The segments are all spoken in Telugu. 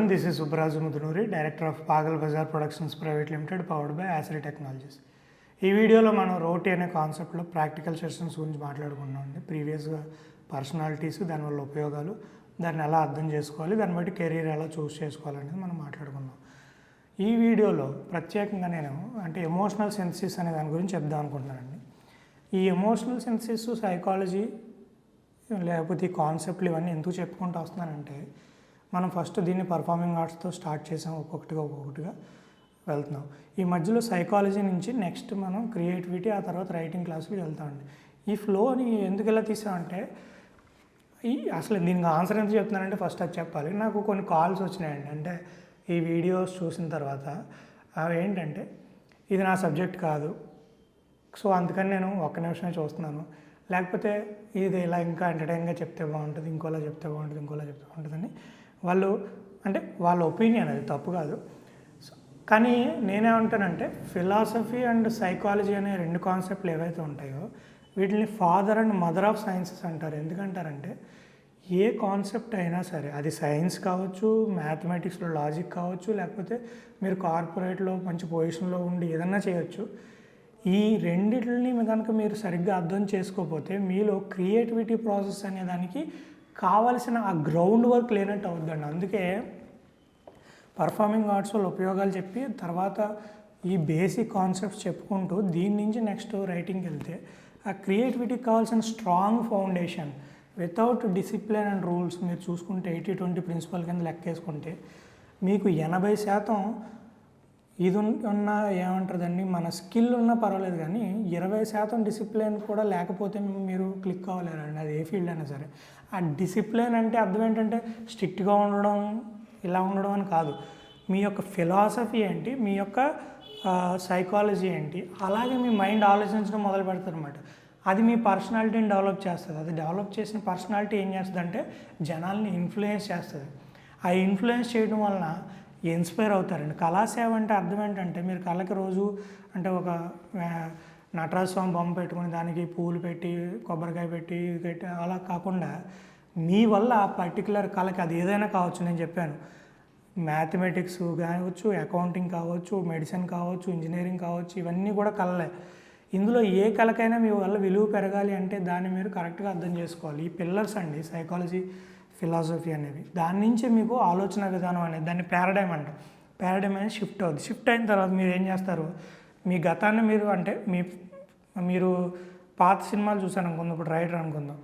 everyone, this is Subraj Mudunuri, Director of Pagalbazaar Productions Private Limited, powered by Yasari Technologies. ఈ వీడియోలో మనం రోటీ అనే కాన్సెప్ట్లో ప్రాక్టికల్ సెషన్స్ గురించి మాట్లాడుకున్నాం అండి. ప్రీవియస్గా పర్సనాలిటీస్, దానివల్ల ఉపయోగాలు, దాన్ని ఎలా అర్థం చేసుకోవాలి, దాన్ని బట్టి కెరీర్ ఎలా చూస్ చేసుకోవాలనేది మనం మాట్లాడుకున్నాం. ఈ వీడియోలో ప్రత్యేకంగా నేను ఎమోషనల్ సెన్సిస్ అనే దాని గురించి చెప్దాం అనుకుంటున్నానండి. ఈ ఎమోషనల్ సెన్సిస్, సైకాలజీ లేకపోతే ఈ కాన్సెప్ట్లు ఇవన్నీ ఎందుకు చెప్పుకుంటూ వస్తున్నానంటే, మనం ఫస్ట్ దీన్ని పర్ఫార్మింగ్ ఆర్ట్స్తో స్టార్ట్ చేసాం, ఒక్కొక్కటిగా వెళ్తున్నాం. ఈ మధ్యలో సైకాలజీ నుంచి నెక్స్ట్ మనం క్రియేటివిటీ, ఆ తర్వాత రైటింగ్ క్లాసుకి వెళ్తామండి. ఈ ఫ్లోని ఎందుకు ఇలా తీసామంటే, అసలు దీనికి ఆన్సర్ ఎంత చెప్తున్నానంటే ఫస్ట్ అది చెప్పాలి. నాకు కొన్ని కాల్స్ వచ్చినాయండి. అంటే ఈ వీడియోస్ చూసిన తర్వాత అవి ఏంటంటే, ఇది నా సబ్జెక్ట్ కాదు, సో అందుకని నేను ఒక్క నిమిషమే చూస్తున్నాను, లేకపోతే ఇది ఇలా ఇంకా ఎంటర్టైన్గా చెప్తే బాగుంటుంది, ఇంకోలా చెప్తే బాగుంటుందని వాళ్ళు వాళ్ళ ఒపీనియన్, అది తప్పు కాదు. కానీ నేనేమంటానంటే, ఫిలాసఫీ అండ్ సైకాలజీ అనే రెండు కాన్సెప్ట్లు ఏవైతే ఉంటాయో వీటిని father and mother of sciences అంటారు. ఎందుకంటారంటే, ఏ కాన్సెప్ట్ అయినా సరే, అది సైన్స్ కావచ్చు, మ్యాథమెటిక్స్లో లాజిక్ కావచ్చు, లేకపోతే మీరు కార్పొరేట్లో మంచి పొజిషన్లో ఉండి ఏదన్నా చేయొచ్చు. ఈ రెండిటిని కనుక మీరు సరిగ్గా అర్థం చేసుకోకపోతే మీలో క్రియేటివిటీ ప్రాసెస్ అనే దానికి కావలసిన ఆ గ్రౌండ్ వర్క్ లేనట్టు అవుద్దండి. అందుకే పర్ఫార్మింగ్ ఆర్ట్స్ వల్ల ఉపయోగాలు చెప్పి తర్వాత ఈ బేసిక్ కాన్సెప్ట్స్ చెప్పుకుంటూ దీని నుంచి నెక్స్ట్ రైటింగ్కి వెళ్తే ఆ క్రియేటివిటీకి కావాల్సిన strong foundation without discipline and rules మీరు చూసుకుంటే 80-20 ప్రిన్సిపల్ కింద లెక్కేసుకుంటే మీకు 80% ఇది ఏమంటారు మన స్కిల్ ఉన్నా పర్వాలేదు, కానీ 20% డిసిప్లిన్ కూడా లేకపోతే మీరు క్లిక్ అవ్వలేరండి. అది ఏ ఫీల్డ్ అయినా సరే. ఆ డిసిప్లిన్ అంటే అర్థం ఏంటంటే స్ట్రిక్ట్గా ఉండడం, ఇలా ఉండడం అని కాదు. మీ యొక్క ఫిలాసఫీ ఏంటి, మీ యొక్క సైకాలజీ ఏంటి, అలాగే మీ మైండ్ ఆలోచించడం మొదలు పెడతారు అనమాట. అది మీ పర్సనాలిటీని డెవలప్ చేస్తుంది. అది డెవలప్ చేసిన పర్సనాలిటీ ఏం చేస్తుంది అంటే జనాల్ని ఇన్ఫ్లుయెన్స్ చేస్తుంది. ఆ ఇన్ఫ్లుయెన్స్ చేయడం వలన ఇన్స్పైర్ అవుతారండి. కళాసేవ అంటే అర్థం ఏంటంటే, మీరు కళకి రోజు ఒక నటరాజ స్వామి బొమ్మ పెట్టుకుని దానికి పూలు పెట్టి, కొబ్బరికాయ పెట్టి, అలా కాకుండా మీ వల్ల ఆ పర్టికులర్ కళకి, అది ఏదైనా కావచ్చు, నేను చెప్పాను మ్యాథమెటిక్స్ కావచ్చు, అకౌంటింగ్ కావచ్చు, మెడిసిన్ కావచ్చు, ఇంజనీరింగ్ కావచ్చు, ఇవన్నీ కూడా కళలే. ఇందులో ఏ కళకైనా మీ వల్ల విలువ పెరగాలి అంటే దాన్ని మీరు కరెక్ట్గా అర్థం చేసుకోవాలి. ఈ పిల్లర్స్ అండి సైకాలజీ, ఫిలాసఫీ అనేవి. దాని నుంచి మీకు ఆలోచన విధానం అనేది, దాన్ని పారాడైమ్ అంటాం. పారాడైమ్ అనేది షిఫ్ట్ అవుతుంది. షిఫ్ట్ అయిన తర్వాత మీరు ఏం చేస్తారు, మీ గతాన్ని మీరు పాత సినిమాలు చూసాను అనుకుందాం, ఇప్పుడు రైటర్ అనుకుందాం,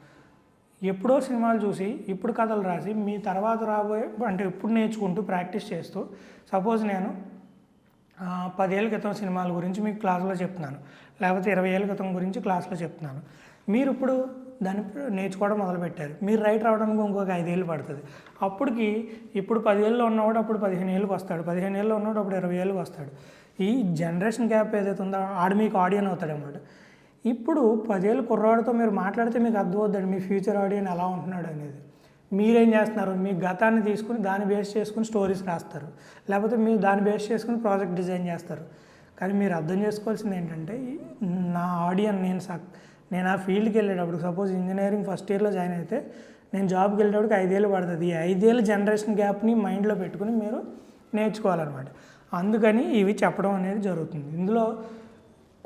ఎప్పుడో సినిమాలు చూసి ఇప్పుడు కథలు రాసి మీ తర్వాత రాబోయే ఎప్పుడు నేర్చుకుంటూ ప్రాక్టీస్ చేస్తూ, సపోజ్ నేను 10 ఏళ్ళ క్రితం సినిమాల గురించి మీకు క్లాస్లో చెప్తున్నాను, లేకపోతే 20 ఏళ్ళ క్రితం గురించి క్లాస్లో చెప్తున్నాను. మీరు ఇప్పుడు దాన్ని నేర్చుకోవడం మొదలుపెట్టారు. మీరు రైటర్ అవడానికి ఇంకొక 5 ఏళ్ళు పడుతుంది. అప్పటికి ఇప్పుడు 10 ఏళ్ళలో ఉన్నవాడు అప్పుడు 15 ఏళ్ళకి వస్తాడు, 15 ఏళ్ళలో ఉన్నవాడు అప్పుడు 20 ఏళ్ళకి వస్తాడు. ఈ జనరేషన్ గ్యాప్ ఏదైతే ఉందో ఆడు మీకు ఆడియన్ అవుతాడు అన్నమాట. ఇప్పుడు 10 ఏళ్ళ కుర్రాడితో మీరు మాట్లాడితే మీకు అర్థమవుతుంది మీ ఫ్యూచర్ ఆడియన్ ఎలా ఉంటున్నాడు అనేది. మీరేం చేస్తున్నారు, మీ గతాన్ని తీసుకుని దాన్ని బేస్ చేసుకుని స్టోరీస్ రాస్తారు, లేకపోతే మీరు దాన్ని బేస్ చేసుకుని ప్రాజెక్ట్ డిజైన్ చేస్తారు. కానీ మీరు అర్థం చేసుకోవాల్సింది ఏంటంటే, నా ఆడియన్, నేను ఆ ఫీల్డ్కి వెళ్ళేటప్పుడు, సపోజ్ ఇంజనీరింగ్ ఫస్ట్ ఇయర్లో జాయిన్ అయితే నేను జాబ్కి వెళ్ళేటప్పటికి 5 ఏళ్ళు పడుతుంది. ఈ 5 ఏళ్ళ జనరేషన్ గ్యాప్ని మైండ్లో పెట్టుకుని మీరు నేర్చుకోవాలన్నమాట. అందుకని ఇవి చెప్పడం అనేది జరుగుతుంది. ఇందులో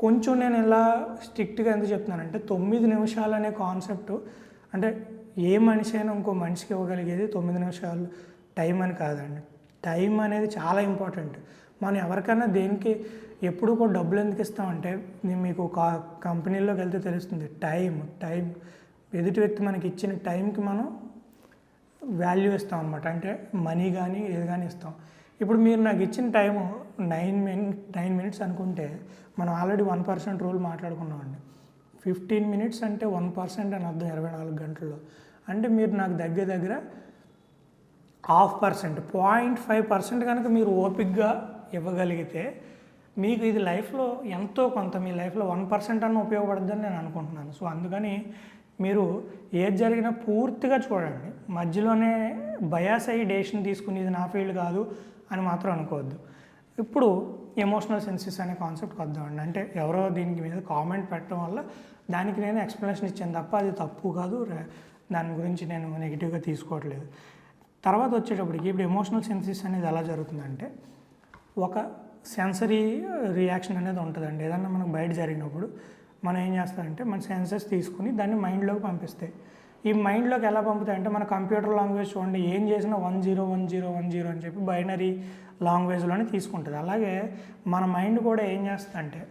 కొంచెం నేను ఇలా స్ట్రిక్ట్గా ఎందుకు చెప్తున్నానంటే, 9 నిమిషాలు అనే కాన్సెప్ట్, ఏ మనిషి అయినా ఇంకో మనిషికి ఇవ్వగలిగేది 9 నిమిషాలు టైం అని కాదండి. టైం అనేది చాలా ఇంపార్టెంట్. మనం ఎవరికైనా దేనికి ఎప్పుడు కూడా డబ్బులు ఎందుకు ఇస్తామంటే, మీకు కంపెనీలోకి వెళ్తే తెలుస్తుంది. టైం ఎదుటి వ్యక్తి మనకి ఇచ్చిన టైంకి మనం వాల్యూ ఇస్తాం అనమాట. మనీ కానీ ఏది కానీ ఇస్తాం. ఇప్పుడు మీరు నాకు ఇచ్చిన టైము 9 మినిట్స్ అనుకుంటే, మనం ఆల్రెడీ 1% రూల్ మాట్లాడుకున్నామండి. 15 మినిట్స్ అంటే 1% అని అర్థం 24 గంటల్లో. మీరు నాకు దగ్గర 0.5%, 0.5% కనుక మీరు ఓపిక్గా ఇవ్వగలిగితే మీకు ఇది లైఫ్లో ఎంతో కొంత, మీ లైఫ్లో 1% అన్న ఉపయోగపడుతుందని నేను అనుకుంటున్నాను. సో అందుకని మీరు ఏది జరిగినా పూర్తిగా చూడండి. మధ్యలోనే బయాస్ అయ్యి డెసిషన్ తీసుకుని ఇది నా ఫీల్డ్ కాదు అని మాత్రం అనుకోవద్దు. ఇప్పుడు ఎమోషనల్ సెన్సిస్ అనే కాన్సెప్ట్కి వద్దామండి. ఎవరో దీనికి మీద కామెంట్ పెట్టడం వల్ల దానికి నేను ఎక్స్ప్లెనేషన్ ఇచ్చాను తప్ప అది తప్పు కాదు, దాని గురించి నేను నెగిటివ్గా తీసుకోవట్లేదు. తర్వాత వచ్చేటప్పటికి ఇప్పుడు ఎమోషనల్ సెన్సెస్ అనేది ఎలా జరుగుతుందంటే ఒక సెన్సరీ రియాక్షన్ అనేది ఉంటుందండి. ఏదన్నా మనకు బయట జరిగినప్పుడు మనం ఏం చేస్తామంటే మన సెన్సెస్ తీసుకుని దాన్ని మైండ్లోకి పంపిస్తాయి. ఈ మైండ్లోకి ఎలా పంపుతాయంటే మన కంప్యూటర్ లాంగ్వేజ్ చూడండి, ఏం చేసినా 101010 అని చెప్పి బైనరీ లాంగ్వేజ్లోనే తీసుకుంటుంది. అలాగే మన మైండ్ కూడా ఏం చేస్తుందంటే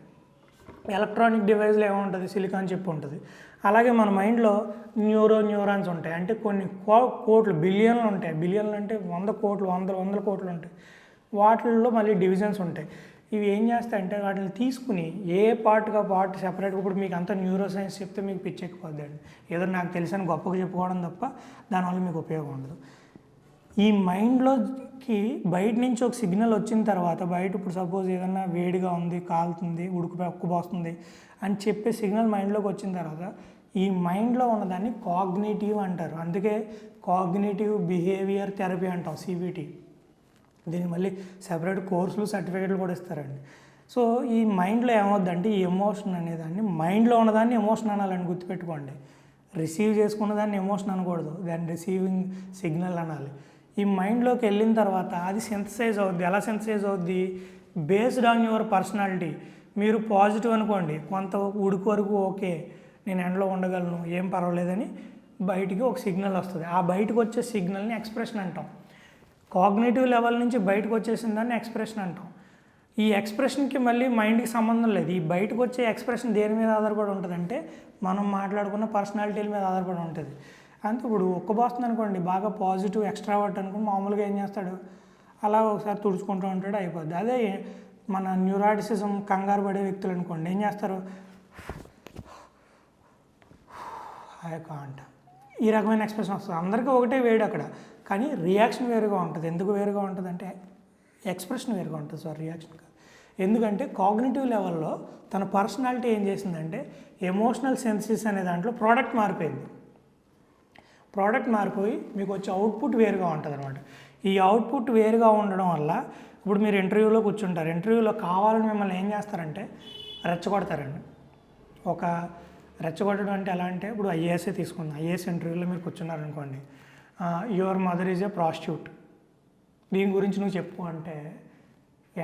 ఎలక్ట్రానిక్ డివైస్లో ఏముంటుంది, సిలికాన్ చిప్ ఉంటుంది. అలాగే మన మైండ్లో న్యూరాన్స్ ఉంటాయి. అంటే కొన్ని కోట్లు బిలియన్లు ఉంటాయి. బిలియన్లు అంటే 100 కోట్లు, వందల కోట్లు ఉంటాయి. వాటిల్లో మళ్ళీ డివిజన్స్ ఉంటాయి. ఇవి ఏం చేస్తాయంటే వాటిని తీసుకుని ఏ పార్ట్ సెపరేట్గా, ఇప్పుడు మీకు అంతా న్యూరో సైన్స్ చెప్తే మీకు పిచ్చెక్కిపోద్ది అండి. ఏదో నాకు తెలిసిన గొప్పగా చెప్పుకోవడం తప్ప దానివల్ల మీకు ఉపయోగం ఉండదు. ఈ మైండ్లోకి బయట నుంచి ఒక సిగ్నల్ వచ్చిన తర్వాత బయట ఇప్పుడు సపోజ్ ఏదన్నా వేడిగా ఉంది, కాలుతుంది, ఉక్కుపోస్తుంది అని చెప్పే సిగ్నల్ మైండ్లోకి వచ్చిన తర్వాత ఈ మైండ్లో ఉన్నదాన్ని కాగ్నిటివ్ అంటారు. అందుకే కాగ్నిటివ్ బిహేవియర్ థెరపీ అంటాం, CBT. దీనికి మళ్ళీ సెపరేట్ కోర్సులు, సర్టిఫికేట్లు కూడా ఇస్తారండి. సో ఈ మైండ్లో ఏమవుద్దంటే ఈ ఎమోషన్ అనేదాన్ని, మైండ్లో ఉన్నదాన్ని ఎమోషన్ అనాలని గుర్తుపెట్టుకోండి. రిసీవ్ చేసుకున్న దాన్ని ఎమోషన్ అనకూడదు, దాన్ని రిసీవింగ్ సిగ్నల్ అనాలి. ఈ మైండ్లోకి వెళ్ళిన తర్వాత అది సింథసైజ్ అవుద్ది. ఎలా సింథసైజ్ అవుద్ది? Based on your personality. మీరు పాజిటివ్ అనుకోండి, కొంత ఉడుకు వరకు ఓకే, నేను ఎండలో ఉండగలను, ఏం పర్వాలేదని బయటికి ఒక సిగ్నల్ వస్తుంది. ఆ బయటకు వచ్చే సిగ్నల్ని ఎక్స్ప్రెషన్ అంటాం. కాగ్నేటివ్ లెవెల్ నుంచి బయటకు వచ్చేసిన దాన్ని ఎక్స్ప్రెషన్ అంటాం. ఈ ఎక్స్ప్రెషన్కి మళ్ళీ మైండ్కి సంబంధం లేదు. ఈ బయటకు వచ్చే ఎక్స్ప్రెషన్ దేని మీద ఆధారపడి ఉంటుందంటే మనం మాట్లాడుకున్న పర్సనాలిటీల మీద ఆధారపడి ఉంటుంది. అంతే. ఇప్పుడు ఒక్కబోస్తుంది అనుకోండి, బాగా పాజిటివ్ ఎక్స్ట్రావర్ట్ అనుకుని మామూలుగా ఏం చేస్తాడు, అలా ఒకసారి తుడుచుకుంటూ ఉంటాడు, అయిపోద్ది. అదే మన న్యూరాటిసిజం, కంగారు పడే వ్యక్తులు అనుకోండి, ఏం చేస్తారు, కాంట ఈ రకమైన ఎక్స్ప్రెషన్ వస్తుంది. అందరికీ ఒకటే వేడు అక్కడ, కానీ రియాక్షన్ వేరుగా ఉంటుంది. ఎందుకు వేరుగా ఉంటుంది అంటే ఎక్స్ప్రెషన్ వేరుగా ఉంటుంది, రియాక్షన్ కాదు. ఎందుకంటే కాగ్నిటివ్ లెవెల్లో తన పర్సనాలిటీ ఏం చేసిందంటే ఎమోషనల్ సెన్సెస్ అనే దాంట్లో ప్రోడక్ట్ మారిపోయింది. ప్రోడక్ట్ మారిపోయి మీకు వచ్చే అవుట్పుట్ వేరుగా ఉంటుంది అనమాట. ఈ అవుట్పుట్ వేరుగా ఉండడం వల్ల ఇప్పుడు మీరు ఇంటర్వ్యూలో కూర్చుంటారు. ఇంటర్వ్యూలో కావాలని మిమ్మల్ని ఏం చేస్తారంటే రెచ్చగొడతారండి. ఒక రెచ్చగొట్టడం అంటే ఎలా అంటే, ఇప్పుడు ఐఏఎస్ఏ తీసుకుందాం. ఐఏఎస్ ఇంటర్వ్యూలో మీరు కూర్చున్నారనుకోండి, your mother is a prostitute, దీని గురించి నువ్వు చెప్పు అంటే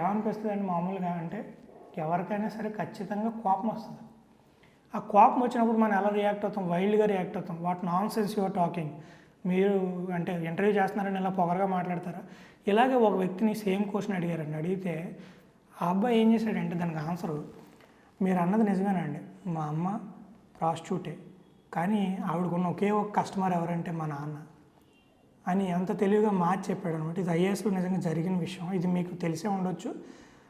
ఏమనిపిస్తుంది అండి మామూలుగా అంటే ఎవరికైనా సరే ఖచ్చితంగా కోపం వస్తుంది. ఆ కోపం వచ్చినప్పుడు మనం ఎలా రియాక్ట్ అవుతాం, వైల్డ్గా రియాక్ట్ అవుతాం. What non sense your talking, మీరు అంటే ఇంటర్వ్యూ చేస్తున్నారని ఇలా పొగరగా మాట్లాడతారా. ఇలాగే ఒక వ్యక్తిని సేమ్ క్వశ్చన్ అడిగారండి. అడిగితే ఆ అబ్బాయి ఏం చేశాడంటే దానికి ఆన్సరు, మీరు అన్నది నిజమేనండి, మా అమ్మ ప్రాస్టిట్యూటే, కానీ ఆవిడకున్న ఒకే ఒక కస్టమర్ ఎవరంటే మా నాన్న అని ఎంత తెలివిగా మార్చి చెప్పాడు అనమాట. ఇది ఐఏఎస్లో నిజంగా జరిగిన విషయం, ఇది మీకు తెలిసే ఉండొచ్చు.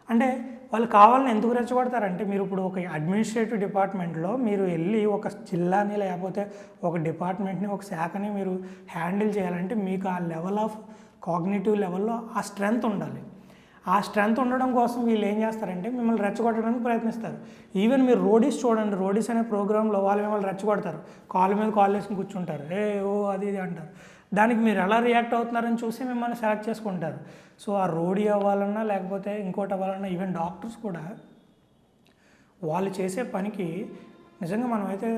అంటే వాళ్ళు కావాలని ఎందుకు రెచ్చగొడతారంటే, మీరు ఇప్పుడు ఒక అడ్మినిస్ట్రేటివ్ డిపార్ట్మెంట్లో మీరు వెళ్ళి ఒక జిల్లాని లేకపోతే ఒక డిపార్ట్మెంట్ని, ఒక శాఖని మీరు హ్యాండిల్ చేయాలంటే మీకు ఆ లెవెల్ ఆఫ్ కాగ్నిటివ్ లెవెల్లో ఆ స్ట్రెంగ్త్ ఉండాలి. ఆ స్ట్రెంగ్త్ ఉండడం కోసం వీళ్ళు ఏం చేస్తారంటే మిమ్మల్ని రెచ్చగొట్టడానికి ప్రయత్నిస్తారు. ఈవెన్ మీరు రోడీస్ చూడండి, రోడీస్ అనే ప్రోగ్రాంలో వాళ్ళు మిమ్మల్ని రెచ్చగొడతారు, కాళ్ళ మీద కాళ్ళు వేసుకుని కూర్చుంటారు, అది ఇది అంటారు. దానికి మీరు ఎలా రియాక్ట్ అవుతున్నారని చూసి మిమ్మల్ని సెలెక్ట్ చేసుకుంటారు. సో ఆ రోడీ అవ్వాలన్నా లేకపోతే ఇంకోటి అవ్వాలన్నా, ఈవెన్ డాక్టర్స్ కూడా వాళ్ళు చేసే పనికి నిజంగా మనమైతే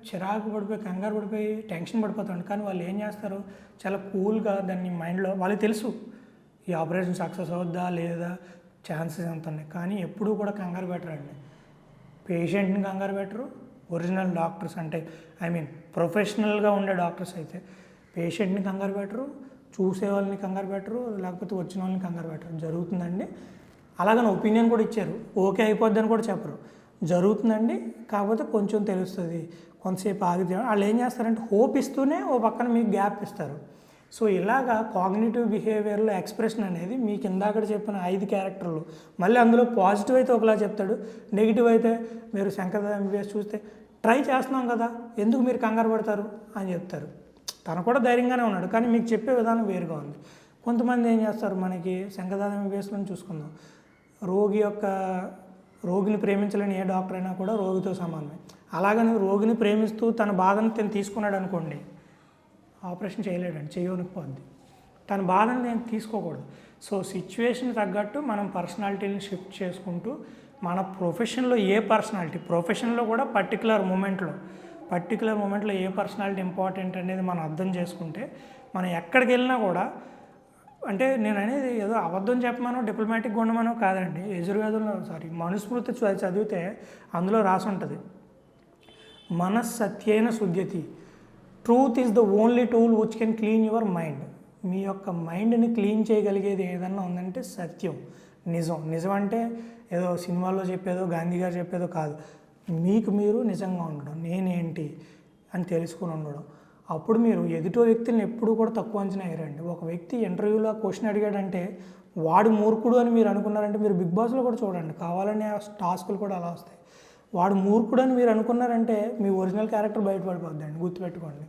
చిరాకు పడిపోయి, కంగారు పడిపోయి, టెన్షన్ పడిపోతాం. కానీ వాళ్ళు ఏం చేస్తారు, చాలా కూల్గా దాన్ని మైండ్లో వాళ్ళకి తెలుసు ఈ ఆపరేషన్ సక్సెస్ అవుద్దా లేదా, ఛాన్సెస్ ఎంత ఉన్నాయి. కానీ ఎప్పుడూ కూడా కంగారు పెట్టరండి. పేషెంట్ని కంగారు పెట్టరు. ఒరిజినల్ డాక్టర్స్ అంటే ప్రొఫెషనల్గా ఉండే డాక్టర్స్ అయితే పేషెంట్ని కంగారు పెట్టరు, చూసే వాళ్ళని కంగారు పెట్టరు, లేకపోతే వచ్చిన వాళ్ళని కంగారు పెట్టరు. జరుగుతుందండి, అలాగని ఒపీనియన్ కూడా ఇచ్చారు, ఓకే అయిపోద్ది అని కూడా చెప్పరు. జరుగుతుందండి, కాకపోతే కొంచెం తెలుస్తుంది, కొంతసేపు ఆగితే వాళ్ళు ఏం చేస్తారంటే హోప్ ఇస్తూనే ఓ పక్కన మీకు గ్యాప్ ఇస్తారు. సో ఇలాగా కాగ్నిటివ్ బిహేవియర్లో ఎక్స్ప్రెషన్ అనేది మీకు ఇందాక చెప్పిన 5 క్యారెక్టర్లు, మళ్ళీ అందులో పాజిటివ్ అయితే ఒకలా చెప్తాడు, నెగిటివ్ అయితే మీరు శంకర్ ఎంబీబీఎస్ చూస్తే ట్రై చేస్తున్నాం కదా, ఎందుకు మీరు కంగారు పడతారు అని చెప్తారు. తను కూడా ధైర్యంగానే ఉన్నాడు, కానీ మీకు చెప్పే విధానం వేరుగా ఉంది. కొంతమంది ఏం చేస్తారు, మనకి శంకర్దాద ఎంబీబీఎస్లో చూసుకుందాం, రోగిని ప్రేమించలేని ఏ డాక్టర్ అయినా కూడా రోగితో సమానమే. అలాగని రోగిని ప్రేమిస్తూ తన బాధను తను తీసుకున్నాడు అనుకోండి, ఆపరేషన్ చేయలేడండి, చేయనిపోద్ది. తన బాధను నేను తీసుకోకూడదు. సో సిచ్యువేషన్ తగ్గట్టు మనం పర్సనాలిటీని షిఫ్ట్ చేసుకుంటూ మన ప్రొఫెషన్లో ఏ పర్సనాలిటీ, ప్రొఫెషన్లో కూడా పర్టికులర్ మూమెంట్లో ఏ పర్సనాలిటీ ఇంపార్టెంట్ అనేది మనం అర్థం చేసుకుంటే మనం ఎక్కడికి వెళ్ళినా కూడా అంటే నేను అనేది ఏదో అబద్ధం చెప్పమనో డిప్లొమాటిక్గా ఉండమనో కాదండి. యజుర్వేదంలో మనుస్మృతి చదివితే అందులో రాసి ఉంటుంది, మనస్సత్యేన శుద్ధ్యతి, truth is the only tool which can clean your mind. మీ యొక్క మైండ్ని క్లీన్ చేయగలిగేది ఏదన్నా ఉందంటే సత్యం, నిజం. నిజం అంటే ఏదో సినిమాల్లో చెప్పేదో గాంధీ గారు చెప్పేదో కాదు, మీకు మీరు నిజంగా ఉండడం, నేనేంటి అని తెలుసుకుని ఉండడం. అప్పుడు మీరు ఎదుటో వ్యక్తిని ఎప్పుడూ కూడా తక్కువ అంచనా వేయరండి. ఒక వ్యక్తి ఇంటర్వ్యూలో క్వశ్చన్ అడిగాడంటే వాడు మూర్ఖుడు అని మీరు అనుకున్నారంటే, మీరు బిగ్ బాస్లో కూడా చూడండి, కావాలనే టాస్కులు కూడా అలా వస్తాయి. వాడు మూర్ఖుడు అని మీరు అనుకున్నారంటే మీ ఒరిజినల్ క్యారెక్టర్ బయటపడిపోద్దండి, గుర్తుపెట్టుకోండి.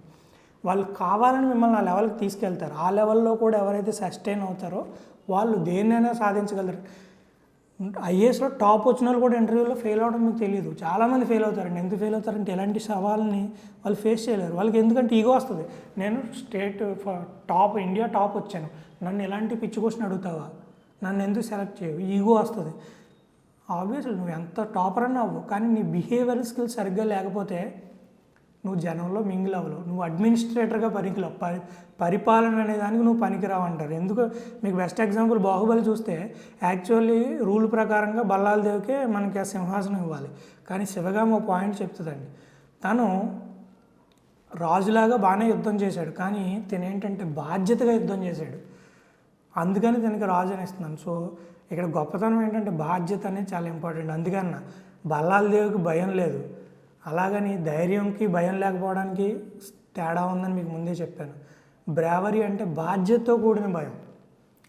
వాళ్ళు కావాలని మిమ్మల్ని ఆ లెవెల్కి తీసుకెళ్తారు. ఆ లెవెల్లో కూడా ఎవరైతే సస్టైన్ అవుతారో వాళ్ళు దేన్నైనా సాధించగలరు. ఐఏఎస్లో టాప్ వచ్చిన వాళ్ళు కూడా ఇంటర్వ్యూలో ఫెయిల్ అవ్వడం మీకు తెలియదు. చాలామంది ఫెయిల్ అవుతారండి. ఎందుకు ఫెయిల్ అవుతారంటే ఎలాంటి సవాల్ని వాళ్ళు ఫేస్ చేయలేరు. వాళ్ళకి ఎందుకంటే ఈగో వస్తుంది. నేను స్టేట్ టాప్, ఇండియా టాప్ వచ్చాను, నన్ను ఎలాంటి పిచ్చి క్వశ్చన్ అడుగుతావా, నన్ను ఎందుకు సెలెక్ట్ చేయవు, ఈగో వస్తుంది. ఆబ్వియస్లీ నువ్వు ఎంత టాపర్ అని అవ్వు, కానీ నీ బిహేవియర్ స్కిల్స్ సరిగ్గా లేకపోతే నువ్వు జనంలో మింగిల్ అవ్వలేవు. నువ్వు అడ్మినిస్ట్రేటర్గా పనికిరావు, పరిపాలన అనే దానికి నువ్వు పనికిరావు అంటారు. ఎందుకు మీకు బెస్ట్ ఎగ్జాంపుల్ బాహుబలి చూస్తే యాక్చువల్లీ రూల్ ప్రకారంగా బల్లాల దేవికే మనకి ఆ సింహాసనం ఇవ్వాలి, కానీ శివగామి ఒక పాయింట్ చెప్తుందండి, తను రాజులాగా బాగానే యుద్ధం చేశాడు, కానీ తినేంటంటే బాధ్యతగా యుద్ధం చేశాడు, అందుకని తనకి రాజు అని ఇస్తున్నాను. సో ఇక్కడ గొప్పతనం ఏంటంటే బాధ్యత అనేది చాలా ఇంపార్టెంట్. అందుకన్నా బల్లాల దేవికి భయం లేదు, అలాగని ధైర్యంకి భయం లేకపోవడానికి తేడా ఉందని మీకు ముందే చెప్పాను. బ్రావరీ అంటే బాధ్యతతో కూడిన భయం,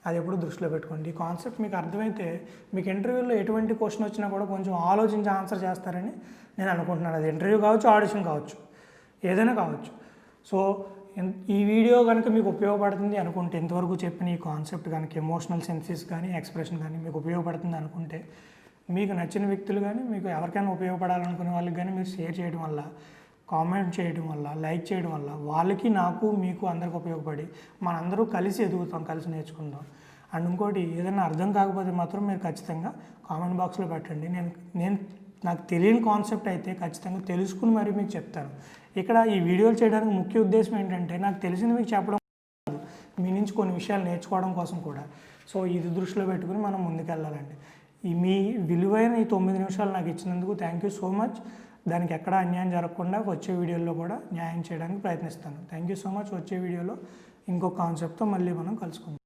అది ఎప్పుడు దృష్టిలో పెట్టుకోండి. ఈ కాన్సెప్ట్ మీకు అర్థమైతే మీకు ఇంటర్వ్యూలో ఎటువంటి క్వశ్చన్ వచ్చినా కూడా కొంచెం ఆలోచించి ఆన్సర్ చేస్తారని నేను అనుకుంటున్నాను. అది ఇంటర్వ్యూ కావచ్చు, ఆడిషన్ కావచ్చు, ఏదైనా కావచ్చు. సో ఈ వీడియో కనుక మీకు ఉపయోగపడుతుంది అనుకుంటే, ఇంతవరకు చెప్పిన ఈ కాన్సెప్ట్ కనుక ఎమోషనల్ సెన్సెస్ కానీ ఎక్స్ప్రెషన్ కానీ మీకు ఉపయోగపడుతుంది అనుకుంటే, మీకు నచ్చిన వ్యక్తులు కానీ మీకు ఎవరికైనా ఉపయోగపడాలనుకునే వాళ్ళకి కానీ మీరు షేర్ చేయడం వల్ల, కామెంట్ చేయడం వల్ల, లైక్ చేయడం వల్ల వాళ్ళకి, నాకు, మీకు అందరికి ఉపయోగపడి మనందరూ కలిసి ఎదుగుతాం, కలిసి నేర్చుకుందాం. అండ్ ఇంకోటి, ఏదైనా అర్థం కాకపోతే మాత్రం మీరు ఖచ్చితంగా కామెంట్ బాక్స్లో పెట్టండి. నేను నాకు తెలియని కాన్సెప్ట్ అయితే ఖచ్చితంగా తెలుసుకుని మరీ మీకు చెప్తాను. ఇక్కడ ఈ వీడియోలు చేయడానికి ముఖ్య ఉద్దేశం ఏంటంటే, నాకు తెలిసింది మీకు చెప్పడం కాదు, మీ నుంచి కొన్ని విషయాలు నేర్చుకోవడం కోసం కూడా. సో ఇది దృష్టిలో పెట్టుకుని మనం ముందుకెళ్ళాలండి. మీ విలువైన ఈ 9 నిమిషాలు నాకు ఇచ్చినందుకు థ్యాంక్ యూ సో మచ్. దానికి ఎక్కడా అన్యాయం జరగకుండా వచ్చే వీడియోలో కూడా న్యాయం చేయడానికి ప్రయత్నిస్తాను. Thank you so much. వచ్చే వీడియోలో ఇంకో కాన్సెప్ట్తో మళ్ళీ మనం కలుసుకుందాం.